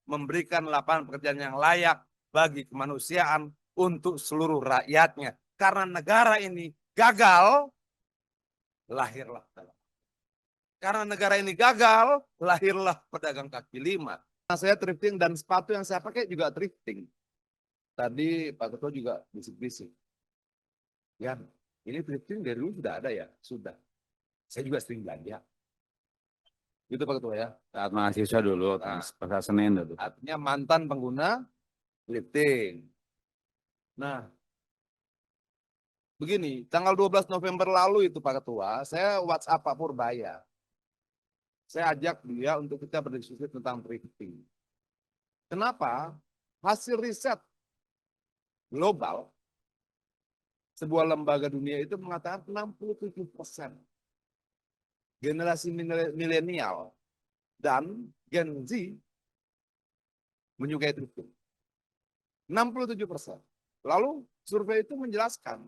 memberikan lapangan pekerjaan yang layak bagi kemanusiaan untuk seluruh rakyatnya. Karena negara ini gagal, lahirlah. Karena negara ini gagal, lahirlah pedagang kaki lima. Nah, saya thrifting dan sepatu yang saya pakai juga thrifting. Tadi Pak Ketua juga bisik-bisik. Ya, ini thrifting dari dulu sudah ada ya? Sudah. Saya juga sering belanja. Gitu Pak Ketua ya. Saat mahasiswa dulu, Nah, pasar Senen dulu. artinya mantan pengguna thrifting. Nah, begini, tanggal 12 November lalu itu Pak Ketua, saya WhatsApp Pak Purbaya. Saya ajak dia untuk kita berdiskusi tentang thrifting. Kenapa? Hasil riset global, sebuah lembaga dunia itu mengatakan 67% generasi milenial dan Gen Z menyukai thrifting. 67%. Lalu survei itu menjelaskan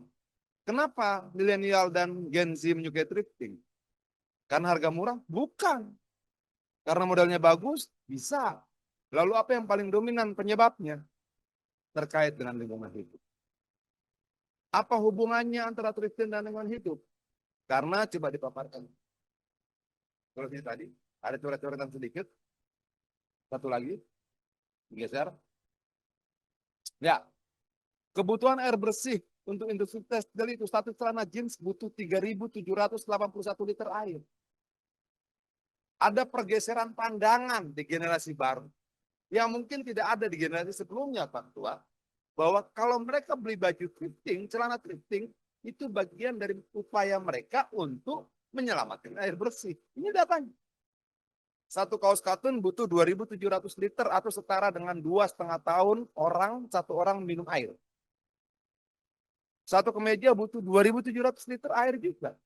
kenapa milenial dan Gen Z menyukai thrifting. Karena harga murah? Bukan. Karena modalnya bagus? Bisa. Lalu apa yang paling dominan penyebabnya? Terkait dengan lingkungan hidup. Apa hubungannya antara thrifting dan lingkungan hidup? Karena coba dipaparkan. Kalau ini tadi, ada coret-coretan sedikit. Satu lagi. Geser. Ya. Kebutuhan air bersih untuk industri tekstil itu satu celana jeans butuh 3.781 liter air. Ada pergeseran pandangan di generasi baru yang mungkin tidak ada di generasi sebelumnya, Pak Tua, bahwa kalau mereka beli baju thrifting, celana thrifting, itu bagian dari upaya mereka untuk menyelamatkan air bersih. Ini datanya. Satu kaos katun butuh 2.700 liter atau setara dengan 2,5 tahun satu orang minum air. Satu kemeja butuh 2.700 liter air juga.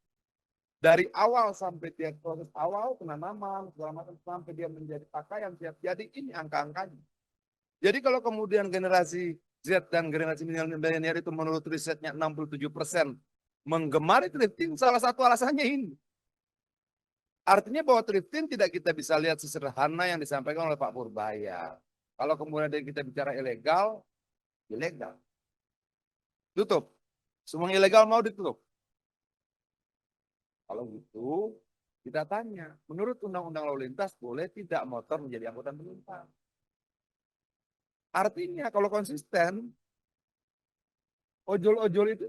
Dari awal sampai dia proses awal, penanaman, segala macam, sampai dia menjadi pakaian siap jadi, ini angka-angkanya. Jadi kalau kemudian generasi Z dan generasi milenial itu menurut risetnya 67% menggemari thrifting, salah satu alasannya ini. Artinya bahwa thrifting tidak kita bisa lihat sesederhana yang disampaikan oleh Pak Purbaya. Kalau kemudian kita bicara ilegal, ilegal. Tutup. Semua ilegal mau ditutup. Kalau gitu, kita tanya, menurut Undang-Undang Lalu Lintas, boleh tidak motor menjadi angkutan penumpang? Artinya kalau konsisten, ojol-ojol itu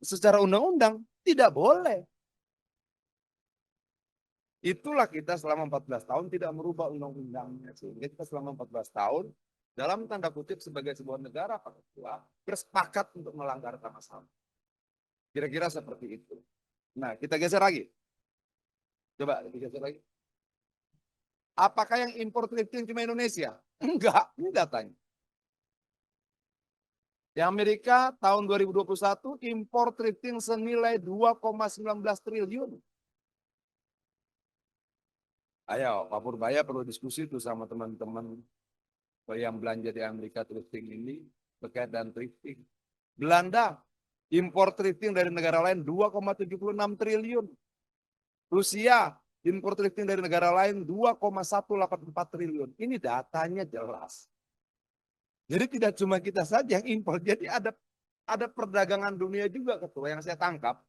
secara undang-undang tidak boleh. Itulah kita selama 14 tahun tidak merubah undang-undangnya. Sehingga kita selama 14 tahun, dalam tanda kutip sebagai sebuah negara, Pak Ketua, bersepakat untuk melanggar sama-sama. Kira-kira seperti itu. Nah, kita geser lagi. Coba digeser lagi. Apakah yang impor thrifting cuma Indonesia? Enggak, ini datanya. Di Amerika tahun 2021 impor thrifting senilai 2,19 triliun. Ayo, Pak Purbaya perlu diskusi tuh sama teman-teman yang belanja di Amerika thrifting ini terkait dengan thrifting. Belanda impor thrifting dari negara lain 2,76 triliun. Rusia impor thrifting dari negara lain 2,184 triliun. Ini datanya jelas. Jadi tidak cuma kita saja yang impor. Jadi ada perdagangan dunia juga, Ketua, yang saya tangkap.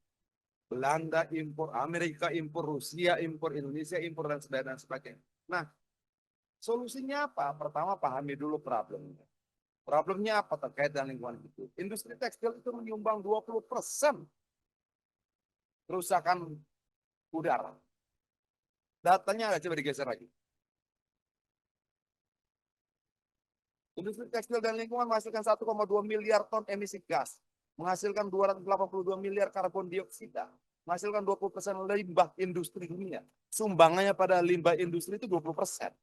Belanda impor, Amerika impor, Rusia impor, Indonesia impor, dan sebagainya. Nah, solusinya apa? Pertama, pahami dulu problemnya. Problemnya apa terkait dengan lingkungan hidup? Industri tekstil itu menyumbang 20% kerusakan udara. Datanya coba digeser lagi. Industri tekstil dan lingkungan menghasilkan 1,2 miliar ton emisi gas, menghasilkan 282 miliar karbon dioksida, menghasilkan 20% limbah industri dunia. Sumbangannya pada limbah industri itu 20%.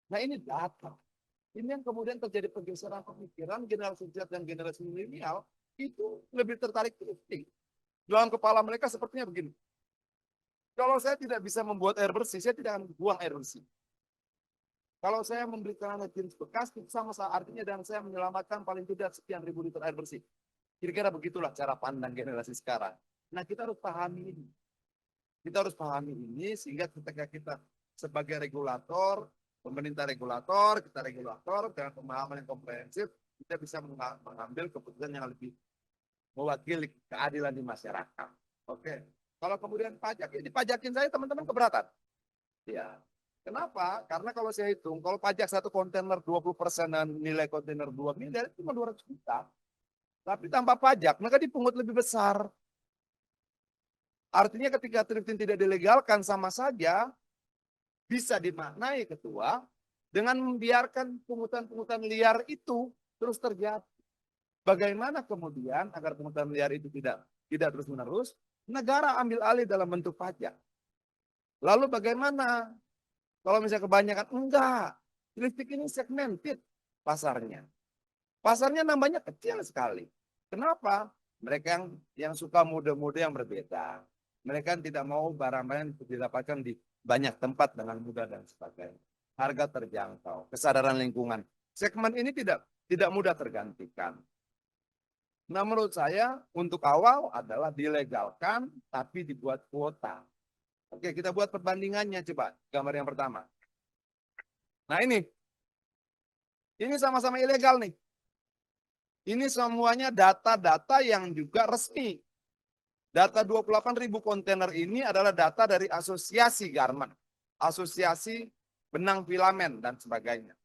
Nah, ini data. Ini yang kemudian terjadi pergeseran pemikiran generasi Z dan generasi milenial itu lebih tertarik thrifting. Dalam kepala mereka sepertinya begini. Kalau saya tidak bisa membuat air bersih, saya tidak akan buang air bersih. Kalau saya membeli celana jeans bekas, itu sama artinya dan saya menyelamatkan paling tidak sekian ribu liter air bersih. Kira-kira begitulah cara pandang generasi sekarang. Nah, kita harus pahami ini. Kita harus pahami ini sehingga ketika kita sebagai regulator, Pemerintah regulator, kita regulator dengan pemahaman yang komprehensif, kita bisa mengambil keputusan yang lebih mewakili keadilan di masyarakat. Oke. Kalau kemudian pajak, ya dipajakin saya teman-teman keberatan. Ya. Kenapa? Karena kalau saya hitung, kalau pajak satu kontainer 20% dan nilai kontainer 2 miliar, cuma 200 juta. Tapi tanpa pajak, mereka dipungut lebih besar. Artinya ketika thrifting tidak dilegalkan sama saja, bisa dimaknai ketua, dengan membiarkan pungutan-pungutan liar itu terus terjadi. Bagaimana kemudian agar pungutan liar itu tidak terus-menerus, negara ambil alih dalam bentuk pajak. Lalu bagaimana kalau misalnya kebanyakan? Enggak. Thrifting ini segmented pasarnya. Pasarnya nambahnya kecil sekali. Kenapa? Mereka yang suka mode-mode yang berbeda. Mereka tidak mau barang-barang yang didapatkan di banyak tempat dengan mudah dan sebagainya. Harga terjangkau, kesadaran lingkungan. Segmen ini tidak mudah tergantikan. Nah, menurut saya untuk awal adalah dilegalkan tapi dibuat kuota. Oke, kita buat perbandingannya coba. Gambar yang pertama. Nah, ini sama-sama ilegal nih. Ini semuanya data-data yang juga resmi. Data 28.000 kontainer ini adalah data dari asosiasi garment, asosiasi benang filamen dan sebagainya.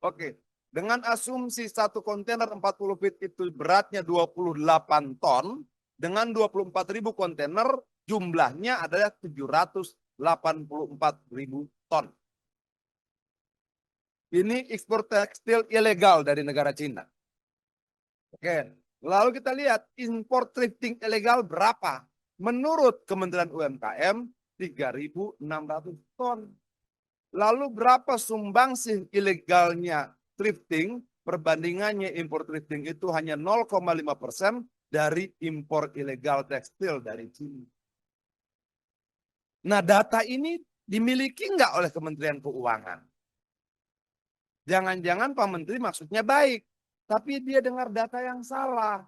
Oke, dengan asumsi satu kontainer 40 feet itu beratnya 28 ton, dengan 24.000 kontainer jumlahnya adalah 784.000 ton. Ini ekspor tekstil ilegal dari negara Cina. Oke, lalu kita lihat impor thrifting ilegal berapa? Menurut Kementerian UMKM 3.600 ton. Lalu berapa sumbangsih ilegalnya thrifting? Perbandingannya impor thrifting itu hanya 0,5% dari impor ilegal tekstil dari Cina. Nah, data ini dimiliki nggak oleh Kementerian Keuangan? Jangan-jangan Pak Menteri maksudnya baik, tapi dia dengar data yang salah.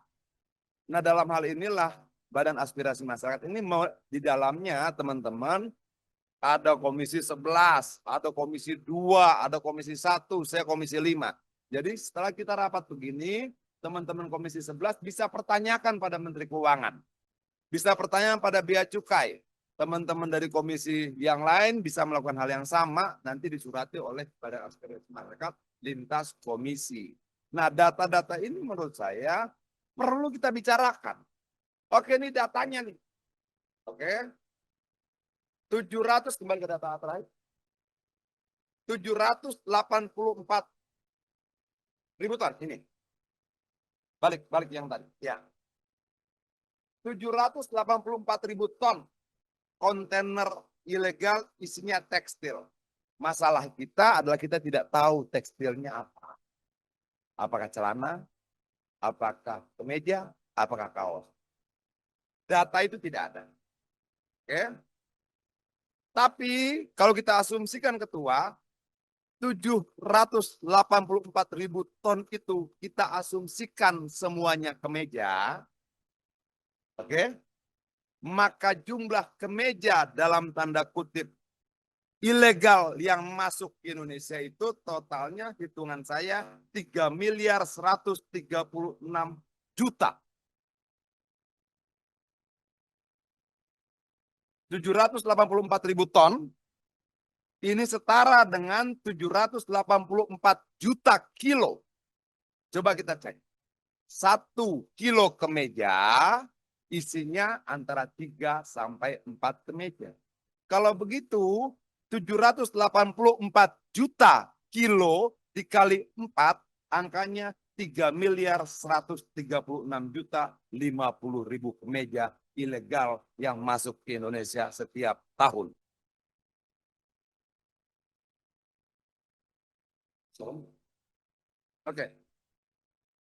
Nah, dalam hal inilah Badan Aspirasi Masyarakat ini di dalamnya teman-teman ada komisi 11, ada komisi 2, ada komisi 1, saya komisi 5. Jadi setelah kita rapat begini, teman-teman komisi 11 bisa pertanyakan pada Menteri Keuangan. Bisa pertanyaan pada Bea Cukai. Teman-teman dari komisi yang lain bisa melakukan hal yang sama, nanti disurati oleh Badan Aspirasi Masyarakat lintas komisi. Nah, data-data ini menurut saya perlu kita bicarakan. Oke, ini datanya nih. Oke. 700 kembali ke data terakhir. 784 ribu ton ini. Balik yang tadi. Ya. 784 ribu ton kontainer ilegal isinya tekstil. Masalah kita adalah kita tidak tahu tekstilnya apa. Apakah celana, apakah kemeja, apakah kaos. Data itu tidak ada. Oke. Tapi kalau kita asumsikan ketua, 784 ribu ton itu kita asumsikan semuanya kemeja. Oke. Maka jumlah kemeja dalam tanda kutip ilegal yang masuk ke Indonesia itu totalnya hitungan saya 3 miliar 136 juta. 784 ribu ton ini setara dengan 784 juta kilo. Coba kita cek. 1 kilo kemeja isinya antara 3 sampai 4 kemeja. Kalau begitu 784 juta kilo dikali 4 angkanya 3 miliar 136 juta 50 ribu kemeja ilegal yang masuk ke Indonesia setiap tahun. Oke.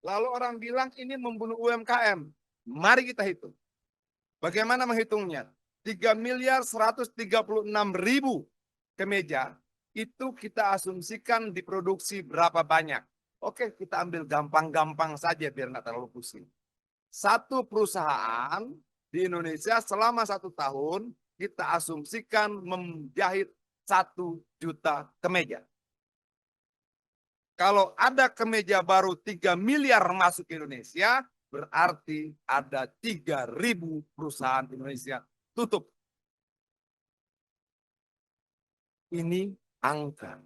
Lalu orang bilang ini membunuh UMKM. Mari kita hitung. Bagaimana menghitungnya? 3 miliar 136 ribu kemeja itu kita asumsikan diproduksi berapa banyak. Oke, kita ambil gampang-gampang saja biar nggak terlalu pusing. Satu perusahaan di Indonesia selama 1 tahun kita asumsikan menjahit 1 juta kemeja. Kalau ada kemeja baru 3 miliar masuk ke Indonesia, berarti ada 3.000 perusahaan Indonesia tutup. Ini angka.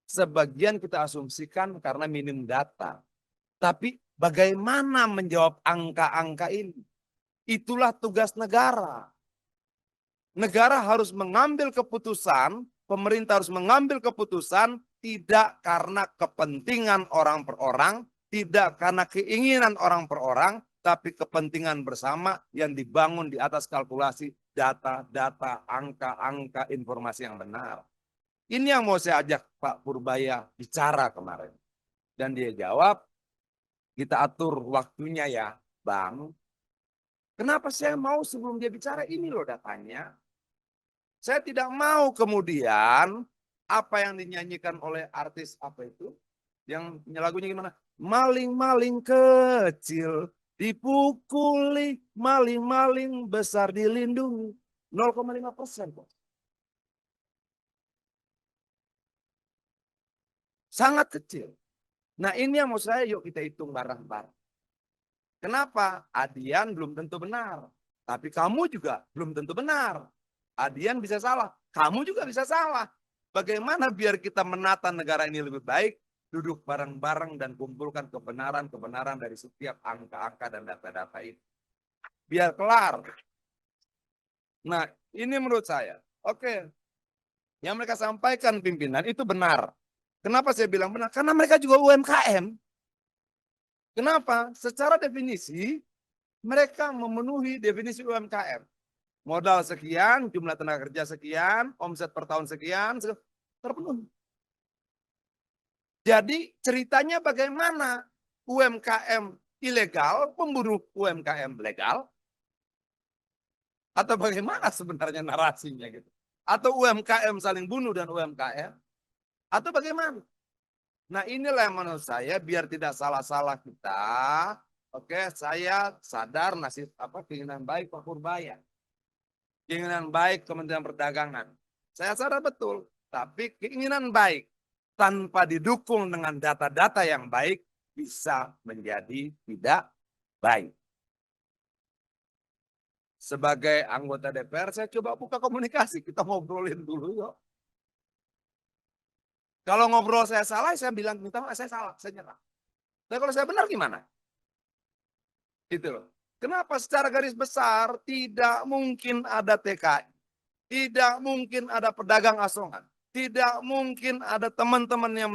Sebagian kita asumsikan karena minim data. Tapi bagaimana menjawab angka-angka ini? Itulah tugas negara. Negara harus mengambil keputusan, pemerintah harus mengambil keputusan tidak karena kepentingan orang per orang, tidak karena keinginan orang per orang, tapi kepentingan bersama yang dibangun di atas kalkulasi data-data, angka-angka, informasi yang benar. Ini yang mau saya ajak Pak Purbaya bicara kemarin. Dan dia jawab, kita atur waktunya ya, Bang. Kenapa saya mau sebelum dia bicara ini loh datanya. Saya tidak mau kemudian apa yang dinyanyikan oleh artis apa itu, yang lagunya gimana? Maling-maling kecil dipukuli, maling-maling besar dilindungi. 0,5%. Sangat kecil. Nah ini yang mau saya yuk kita hitung bareng-bareng. Kenapa? Adian belum tentu benar. Tapi kamu juga belum tentu benar. Adian bisa salah. Kamu juga bisa salah. Bagaimana biar kita menata negara ini lebih baik? Duduk bareng-bareng dan kumpulkan kebenaran-kebenaran dari setiap angka-angka dan data-data ini. Biar kelar. Nah ini menurut saya. Oke. Yang mereka sampaikan pimpinan itu benar. Kenapa saya bilang benar? Karena mereka juga UMKM. Kenapa? Secara definisi, mereka memenuhi definisi UMKM. Modal sekian, jumlah tenaga kerja sekian, omset per tahun sekian, terpenuhi. Jadi ceritanya bagaimana UMKM ilegal, pembunuh UMKM legal, atau bagaimana sebenarnya narasinya gitu. Atau UMKM saling bunuh dan UMKM, atau bagaimana? Nah inilah yang menurut saya biar tidak salah-salah kita. Oke, saya sadar nasib keinginan baik Pak Purbaya. Keinginan baik Kementerian Perdagangan. Saya sadar betul. Tapi keinginan baik tanpa didukung dengan data-data yang baik bisa menjadi tidak baik. Sebagai anggota DPR saya coba buka komunikasi. Kita ngobrolin dulu yuk. Kalau ngobrol saya salah, saya bilang minta maaf, saya salah, saya nyerah. Tapi kalau saya benar gimana? Gitu loh. Kenapa secara garis besar tidak mungkin ada TKI, tidak mungkin ada pedagang asongan, tidak mungkin ada teman-teman yang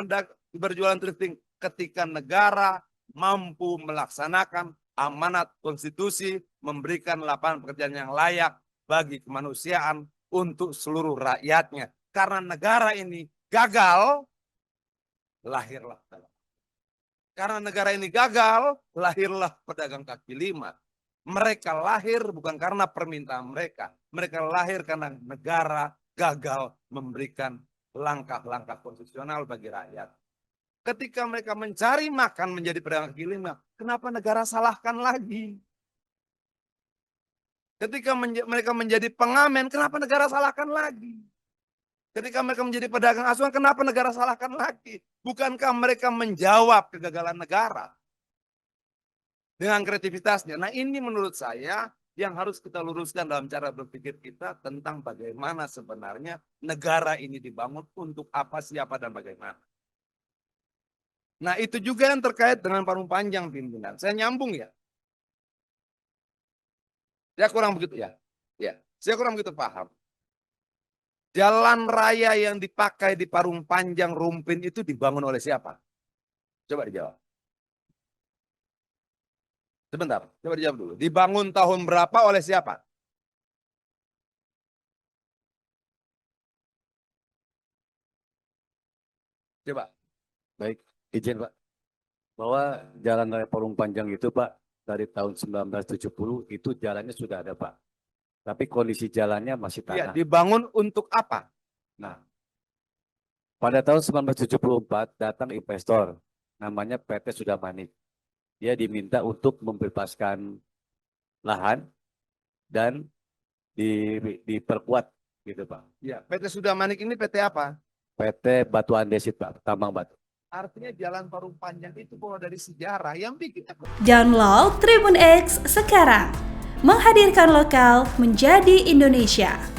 berjualan thrifting ketika negara mampu melaksanakan amanat konstitusi, memberikan lapangan pekerjaan yang layak bagi kemanusiaan untuk seluruh rakyatnya. Karena negara ini gagal, lahirlah. Karena negara ini gagal, lahirlah pedagang kaki lima. Mereka lahir bukan karena permintaan mereka. Mereka lahir karena negara gagal memberikan langkah-langkah konstitusional bagi rakyat. Ketika mereka mencari makan menjadi pedagang kaki lima, kenapa negara salahkan lagi? Ketika mereka menjadi pengamen, kenapa negara salahkan lagi? Ketika mereka menjadi pedagang asuhan, kenapa negara salahkan lagi? Bukankah mereka menjawab kegagalan negara dengan kreativitasnya? Nah ini menurut saya yang harus kita luruskan dalam cara berpikir kita tentang bagaimana sebenarnya negara ini dibangun untuk apa, siapa, dan bagaimana. Nah itu juga yang terkait dengan parung panjang pimpinan. Saya nyambung ya. Saya kurang begitu ya. Ya, saya kurang begitu paham. Jalan raya yang dipakai di Parung Panjang Rumpin itu dibangun oleh siapa? Coba dijawab. Sebentar, coba dijawab dulu. Dibangun tahun berapa oleh siapa? Coba. Baik, izin Pak. Bahwa jalan raya Parung Panjang itu Pak, dari tahun 1970 itu jalannya sudah ada Pak. Tapi kondisi jalannya masih Iya, tanah. dibangun untuk apa? Nah, pada tahun 1974 datang investor, namanya PT Sudamanik. Dia diminta untuk membebaskan lahan dan diperkuat gitu Pak. Ya, PT Sudamanik ini PT apa? PT Batu Andesit Pak, tambang batu. Artinya jalan Parung Panjang itu kalau dari sejarah yang bikinnya Download Tribun X sekarang. Menghadirkan lokal menjadi Indonesia.